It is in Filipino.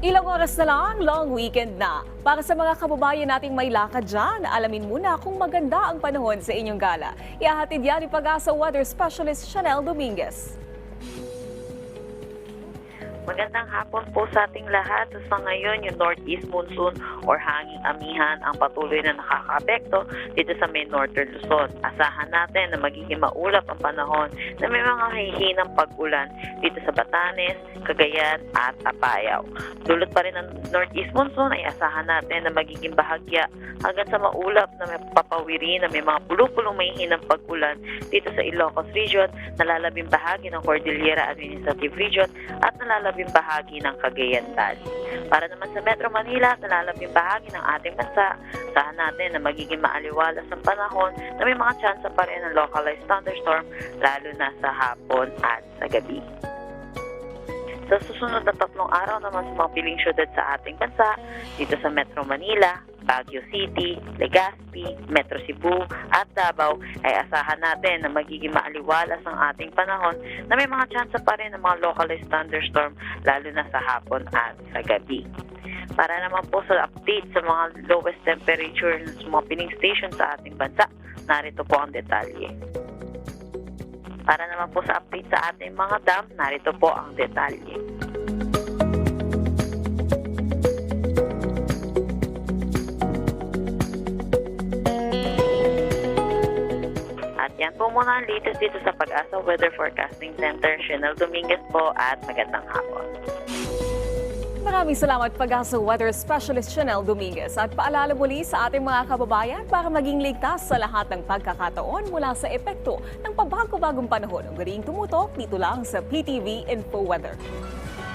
Ilang oras na lang, long weekend na. Para sa mga kababayan nating may lakad dyan, alamin muna kung maganda ang panahon sa inyong gala. Ihahatid yan ni Pag-asa Weather Specialist Chanel Dominguez. Magandang hapon po sa ating lahat. Sa ngayon, yung northeast monsoon or hanging amihan ang patuloy na nakakaapekto dito sa may northern Luzon. Asahan natin na magiging maulap ang panahon na may mga hihinang pag-ulan dito sa Batanes, Cagayan at Apayao. Dulot pa rin ng northeast monsoon ay asahan natin na magiging bahagya hanggang sa maulap na may papawiri na may mga pulupulong may hihinang pag-ulan dito sa Ilocos Region, nalalabing bahagi ng Cordillera Administrative Region at nalalabing bahagi ng Cagayan Valley. Para naman sa Metro Manila, nalalabing bahagi ng ating bansa, sahan natin na magiging maaliwalas ang panahon na may mga tsansa pa rin ng localized thunderstorm lalo na sa hapon at sa gabi. Sa susunod na 3 araw naman sa mga piling syudad sa ating bansa, dito sa Metro Manila, Baguio City, Legazpi, Metro Cebu at Davao ay asahan natin na magiging maaliwalas ang ating panahon na may mga tsansa pa rin ng mga localized thunderstorm lalo na sa hapon at sa gabi. Para naman po sa update sa mga lowest temperature sa mga piling station sa ating bansa, narito po ang detalye. Para naman po sa update sa ating mga dam, narito po ang detalye. At yan po muna ang latest dito sa Pag-asa Weather Forecasting Center. Chanel Dominguez po at magandang hapon. Maraming salamat Pag-asa Weather Specialist Chanel Dominguez at paalala muli sa ating mga kababayan para maging ligtas sa lahat ng pagkakataon mula sa epekto ng pabago-bagong panahon. Ang galing tumutok dito lang sa PTV Info Weather.